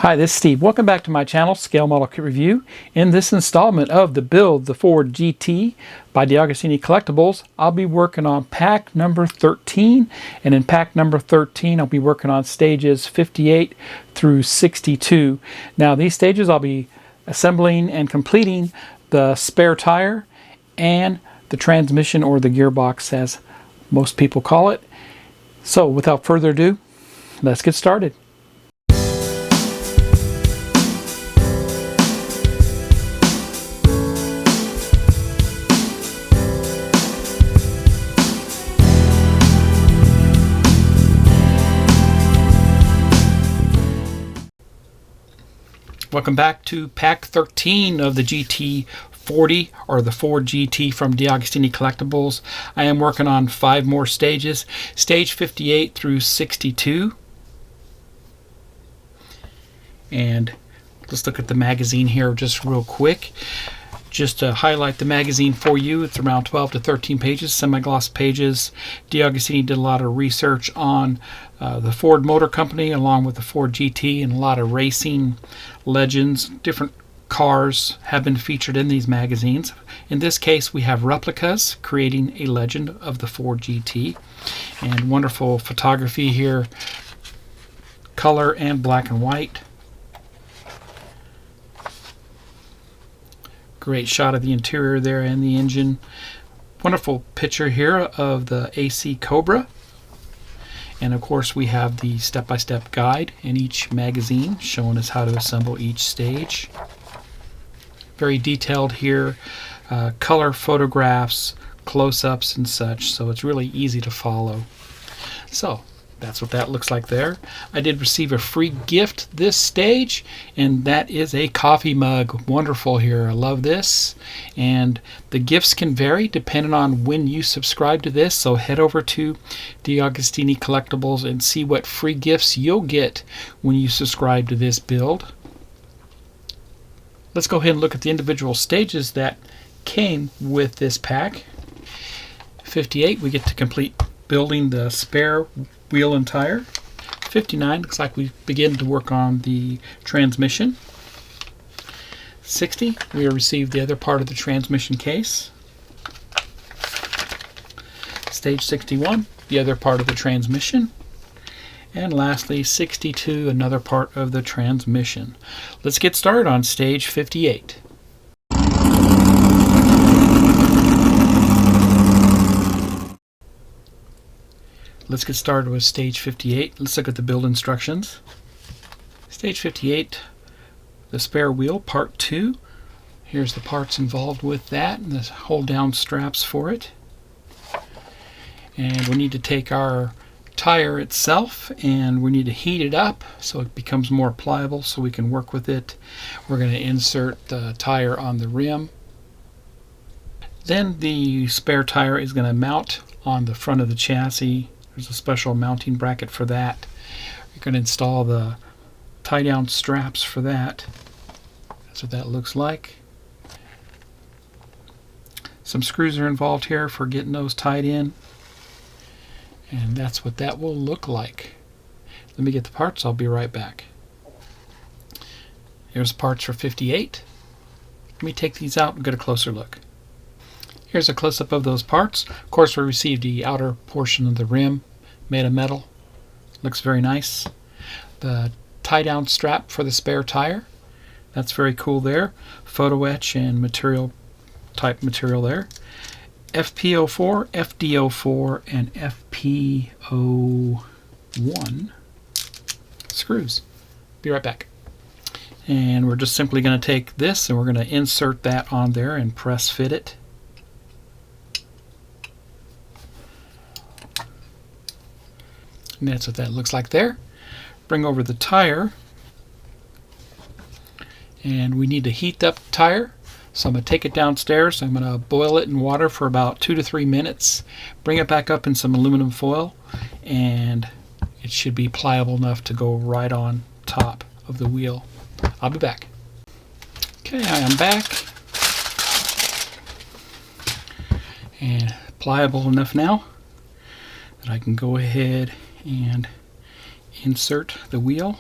Hi, this is Steve. Welcome back to my channel, Scale Model Kit Review. In this installment of the build, the Ford GT by DeAgostini Collectibles, I'll be working on pack number 13. And in pack number 13, I'll be working on stages 58 through 62. Now, these stages I'll be assembling and completing the spare tire and the transmission, or the gearbox as most people call it. So, without further ado, let's get started. Welcome back to pack 13 of the GT40, or the Ford GT from DeAgostini Collectibles. I am working on 5 more stages, stage 58 through 62. And let's look at the magazine here just real quick. Just to highlight the magazine for you, it's around 12 to 13 pages, semi-gloss pages. DeAgostini did a lot of research on the Ford Motor Company along with the Ford GT, and a lot of racing legends. Different cars have been featured in these magazines. In this case, we have replicas creating a legend of the Ford GT, and wonderful photography here, color and black and white. Great shot of the interior there and the engine. Wonderful picture here of the AC Cobra. And of course we have the step-by-step guide in each magazine showing us how to assemble each stage. Very detailed here, color photographs, close-ups and such, so it's really easy to follow. So that's what that looks like there. I did receive a free gift this stage, and that is a coffee mug. Wonderful here. I love this. And the gifts can vary depending on when you subscribe to this, so head over to DeAgostini Collectibles and see what free gifts you'll get when you subscribe to this build. Let's go ahead and look at the individual stages that came with this pack. 58, we get to complete building the spare wheel and tire. 59, looks like we begin to work on the transmission. 60, we received the other part of the transmission case. Stage 61, the other part of the transmission. And lastly, 62, another part of the transmission. Let's get started on stage 58. Let's get started with stage 58. Let's look at the build instructions. Stage 58, the spare wheel, part 2. Here's the parts involved with that and the hold down straps for it. And we need to take our tire itself and we need to heat it up so it becomes more pliable so we can work with it. We're going to insert the tire on the rim. Then the spare tire is going to mount on the front of the chassis. There's a special mounting bracket for that. You're going to install the tie down straps for that. That's what that looks like. Some screws are involved here for getting those tied in. And that's what that will look like. Let me get the parts. I'll be right back. Here's the parts for 58. Let me take these out and get a closer look. Here's a close-up of those parts. Of course, we received the outer portion of the rim made of metal. Looks very nice. The tie-down strap for the spare tire. That's very cool there. Photo etch and material type material there. FP04, FD04, and FP01 screws. Be right back. And we're just simply going to take this and we're going to insert that on there and press fit it. And that's what that looks like there. Bring over the tire, and we need to heat up the tire. So I'm going to take it downstairs. I'm going to boil it in water for about 2 to 3 minutes. Bring it back up in some aluminum foil, and it should be pliable enough to go right on top of the wheel. I'll be back. Okay, I am back. And pliable enough now that I can go ahead and insert the wheel.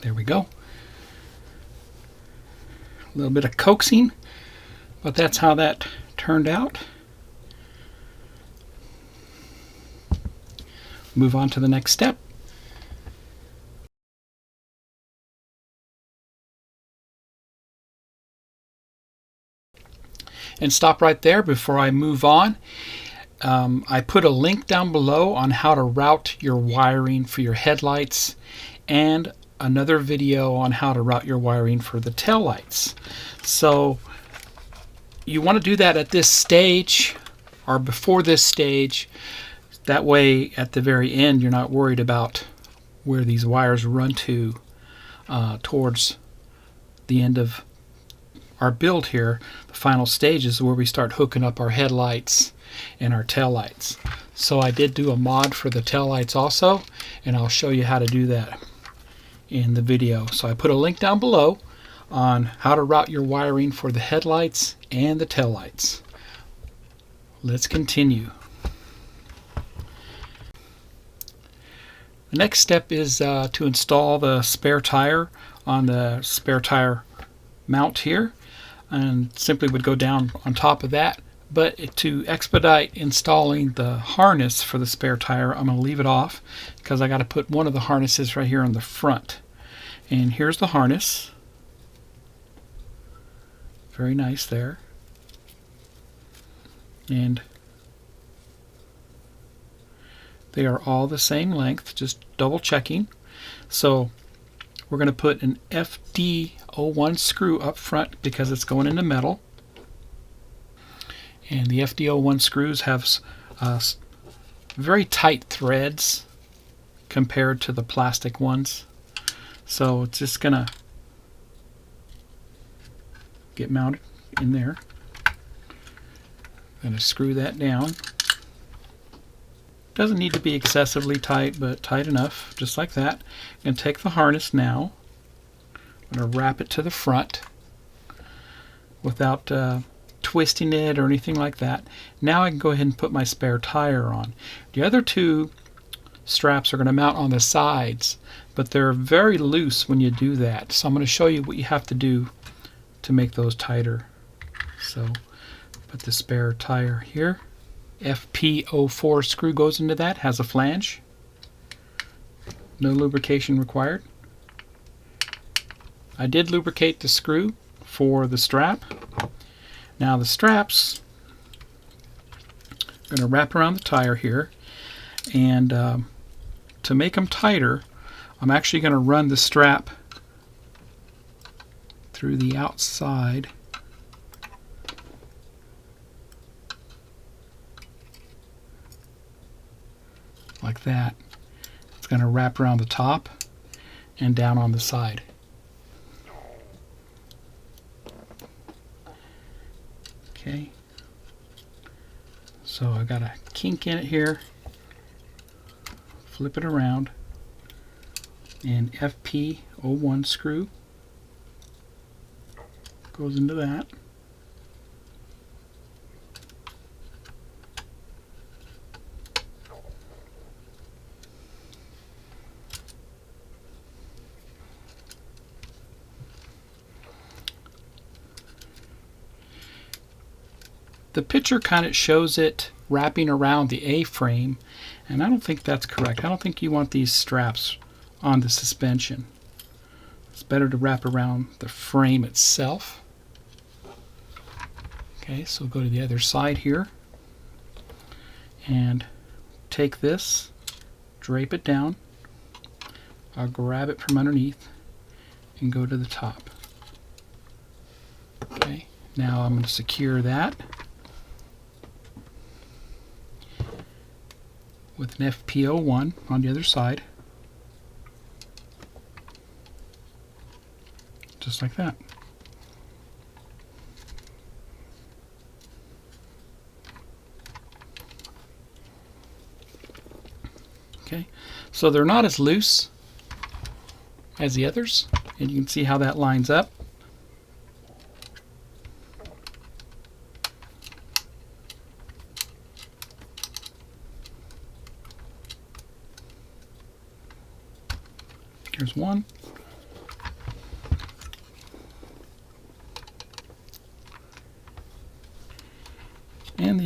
There we go. A little bit of coaxing, but that's how that turned out. Move on to the next step. And stop right there before I move on. I put a link down below on how to route your wiring for your headlights, and another video on how to route your wiring for the taillights. So you want to do that at this stage or before this stage. That way at the very end you're not worried about where these wires run to towards the end of our build here. The final stage is where we start hooking up our headlights and our taillights. So I did do a mod for the taillights also, and I'll show you how to do that in the video. So I put a link down below on how to route your wiring for the headlights and the taillights. Let's continue. The next step is to install the spare tire on the spare tire mount here, and simply would go down on top of that. But to expedite installing the harness for the spare tire, I'm going to leave it off because I got to put one of the harnesses right here on the front. And here's the harness. Very nice there. And they are all the same length, just double checking. So we're going to put an FD01 screw up front because it's going into metal. And the FD01 screws have very tight threads compared to the plastic ones. So it's just going to get mounted in there. Going to screw that down. Doesn't need to be excessively tight, but tight enough, just like that. I'm going to take the harness now. I'm going to wrap it to the front without twisting it or anything like that. Now I can go ahead and put my spare tire on. The other two straps are going to mount on the sides, but they're very loose when you do that. So I'm going to show you what you have to do to make those tighter. So put the spare tire here. FP04 screw goes into that, has a flange. No lubrication required. I did lubricate the screw for the strap. Now the straps, I'm going to wrap around the tire here, and to make them tighter, I'm actually going to run the strap through the outside like that. It's going to wrap around the top and down on the side. Okay, so I've got a kink in it here, flip it around, and FP01 screw goes into that. The picture kind of shows it wrapping around the A-frame, and I don't think that's correct. I don't think you want these straps on the suspension. It's better to wrap around the frame itself. Okay, so go to the other side here and take this, drape it down. I'll grab it from underneath and go to the top. Okay, now I'm going to secure that with an FP01 on the other side, just like that. Okay, so they're not as loose as the others, and you can see how that lines up. Here's one.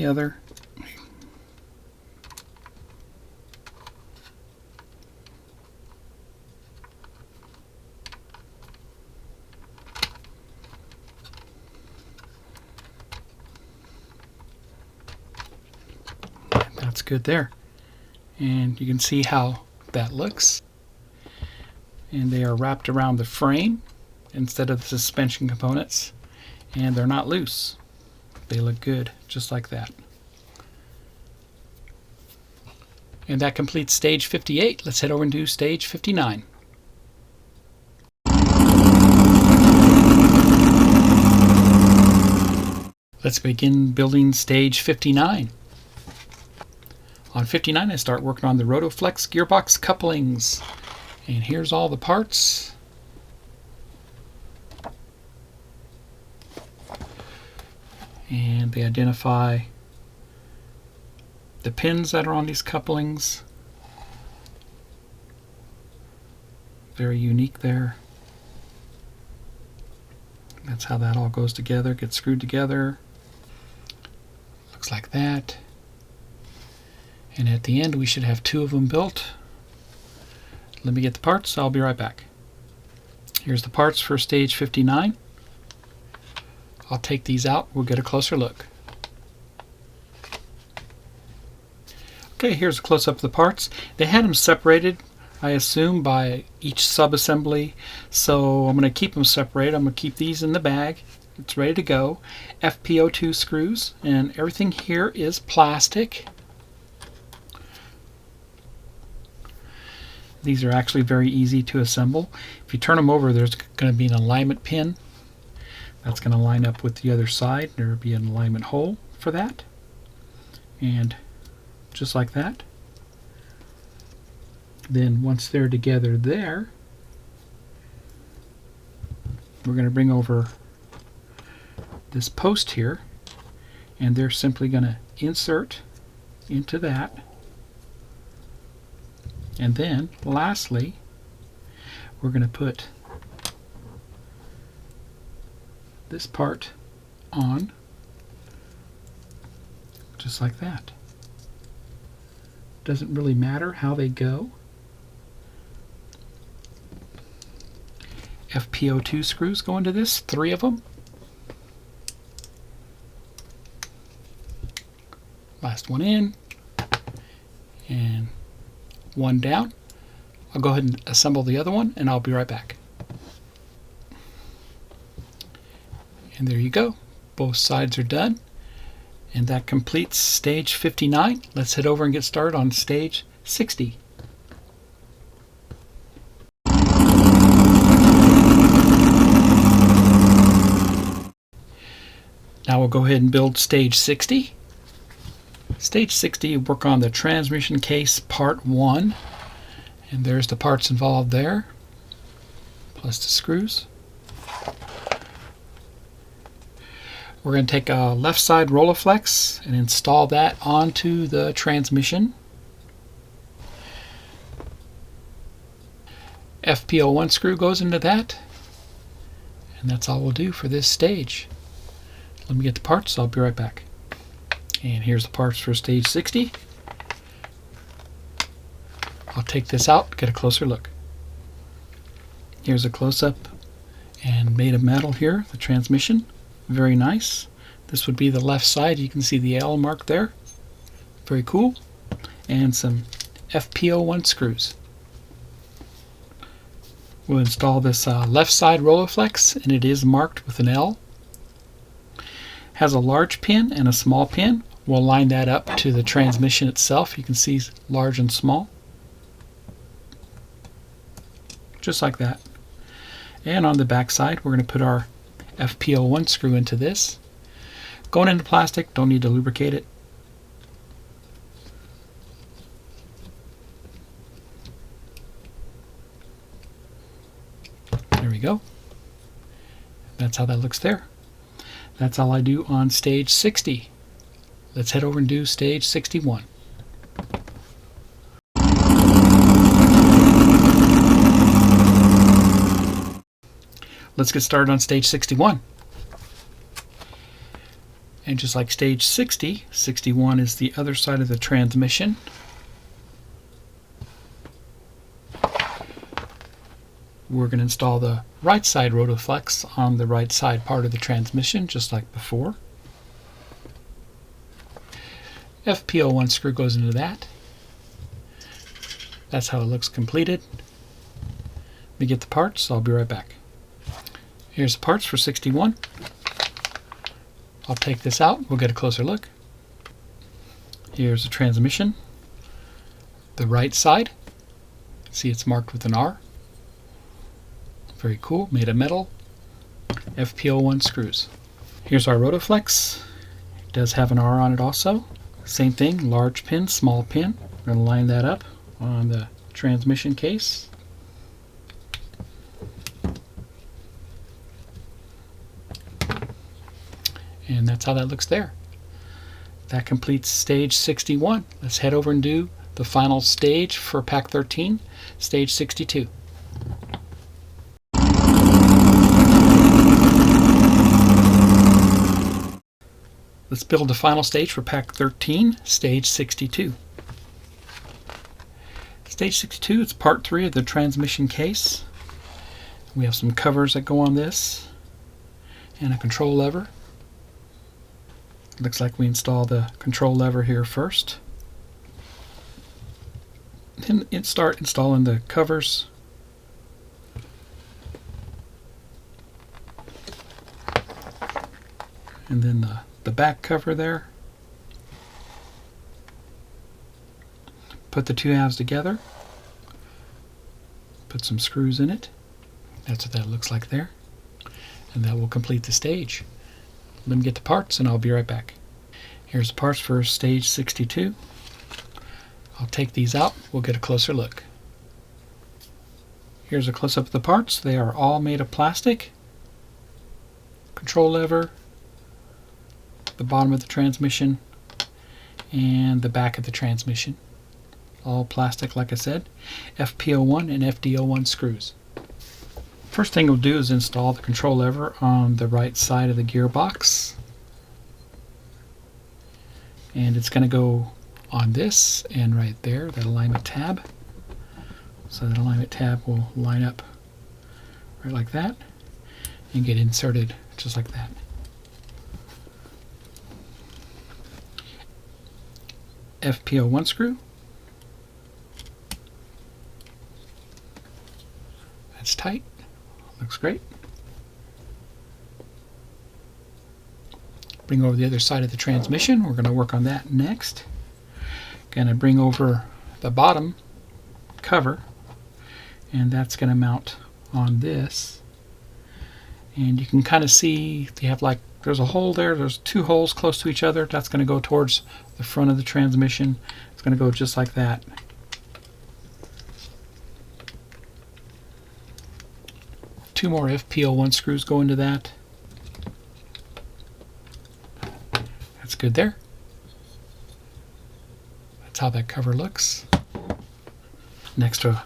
the other. That's good there. And you can see how that looks. And they are wrapped around the frame instead of the suspension components. And they're not loose. They look good, just like that. And that completes stage 58. Let's head over and do stage 59. Let's begin building stage 59. On 59, I start working on the Rotoflex gearbox couplings. And here's all the parts. And they identify the pins that are on these couplings. Very unique there. That's how that all goes together, gets screwed together. Looks like that. And at the end we should have 2 of them built. Let me get the parts, I'll be right back. Here's the parts for stage 59. I'll take these out, we'll get a closer look. Okay, here's a close-up of the parts. They had them separated, I assume, by each sub-assembly, so I'm going to keep them separated. I'm going to keep these in the bag. It's ready to go. FPO2 screws, and everything here is plastic. These are actually very easy to assemble. If you turn them over, there's going to be an alignment pin. That's going to line up with the other side. There will be an alignment hole for that. And just like that. Then once they're together there, we're going to bring over this post here, and they're simply going to insert into that. And then lastly, we're going to put this part on just like that. Doesn't really matter how they go. FPO2 screws go into this, 3 of them. Last one in, and 1 down. I'll go ahead and assemble the other one, and I'll be right back. And there you go. Both sides are done. And that completes stage 59. Let's head over and get started on stage 60. Now we'll go ahead and build stage 60. Stage 60, work on the transmission case part 1. And there's the parts involved there, plus the screws. We're going to take a left side Rotoflex and install that onto the transmission. FPO1 screw goes into that. And that's all we'll do for this stage. Let me get the parts, I'll be right back. And here's the parts for stage 60. I'll take this out, get a closer look. Here's a close-up and made of metal here, the transmission. Very nice. This would be the left side. You can see the L mark there. Very cool. And some FPO1 screws. We'll install this left side Rotoflex, and it is marked with an L. Has a large pin and a small pin. We'll line that up to the transmission itself. You can see large and small. Just like that. And on the back side, we're going to put our FPO1 screw into this. Going into plastic, don't need to lubricate it. There we go. That's how that looks there. That's all I do on stage 60. Let's head over and do stage 61. Let's get started on stage 61. And just like stage 60, 61 is the other side of the transmission. We're going to install the right side Rotoflex on the right side part of the transmission, just like before. FP01 screw goes into that. That's how it looks completed. Let me get the parts, I'll be right back. Here's the parts for 61. I'll take this out, we'll get a closer look. Here's the transmission. The right side. See, it's marked with an R. Very cool, made of metal. FP01 screws. Here's our Rotoflex. It does have an R on it also. Same thing, large pin, small pin. We're going to line that up on the transmission case. And that's how that looks there. That completes stage 61. Let's head over and do the final stage for pack 13, stage 62. Let's build the final stage for pack 13, stage 62. Stage 62 is part 3 of the transmission case. We have some covers that go on this and a control lever. Looks like we install the control lever here first. Then start installing the covers. And then the back cover there. Put the two halves together. Put some screws in it. That's what that looks like there. And that will complete the stage. Let me get the parts and I'll be right back. Here's the parts for stage 62. I'll take these out. We'll get a closer look. Here's a close-up of the parts. They are all made of plastic. Control lever, the bottom of the transmission, and the back of the transmission. All plastic, like I said. FP01 and FD01 screws. First thing we'll do is install the control lever on the right side of the gearbox. And it's going to go on this and right there, that alignment tab. So that alignment tab will line up right like that and get inserted just like that. FP01 screw. That's tight. Looks great. Bring over the other side of the transmission. We're going to work on that next. Going to bring over the bottom cover, and that's going to mount on this. And you can kind of see you have like there's a hole there. There's two holes close to each other. That's going to go towards the front of the transmission. It's going to go just like that. Two more FP01 screws go into that. That's good there. That's how that cover looks. Next we'll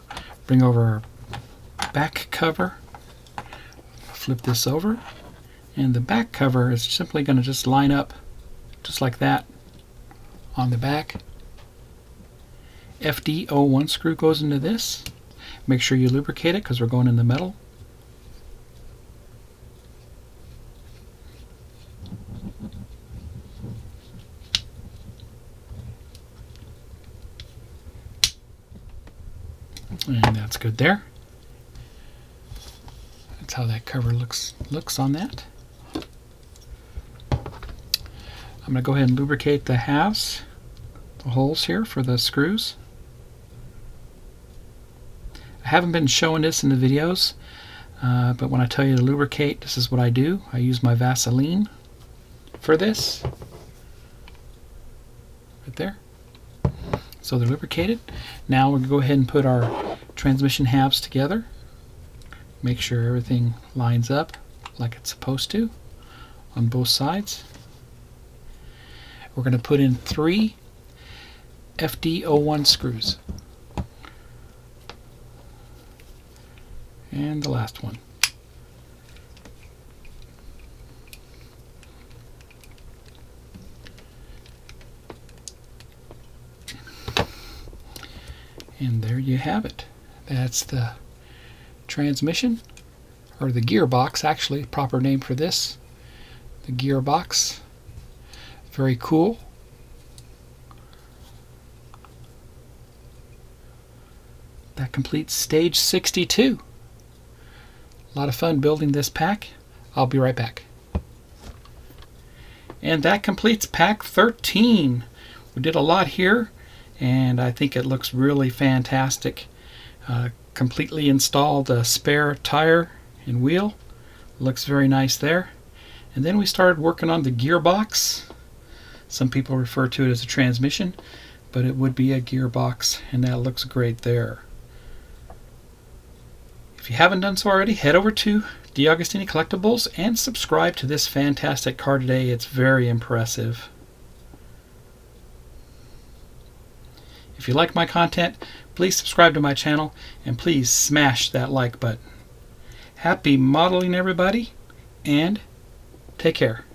bring over our back cover. Flip this over. And the back cover is simply going to just line up just like that on the back. FD01 screw goes into this. Make sure you lubricate it because we're going in the metal. And that's good there. That's how that cover looks on that. I'm going to go ahead and lubricate the halves, the holes here for the screws. I haven't been showing this in the videos, but when I tell you to lubricate, this is what I do. I use my Vaseline for this. Right there. So they're lubricated. Now we're going to go ahead and put our transmission halves together. Make sure everything lines up like it's supposed to on both sides. We're going to put in 3 FD01 screws. And the last one. And there you have it. That's the transmission, or the gearbox, actually, proper name for this. The gearbox. Very cool. That completes stage 62. A lot of fun building this pack. I'll be right back. And that completes pack 13. We did a lot here, and I think it looks really fantastic. Completely installed a spare tire and wheel. Looks very nice there. And then we started working on the gearbox. Some people refer to it as a transmission, but it would be a gearbox, and that looks great there. If you haven't done so already, head over to DeAgostini Collectibles and subscribe to this fantastic car today. It's very impressive. If you like my content, please subscribe to my channel and please smash that like button. Happy modeling, everybody, and take care.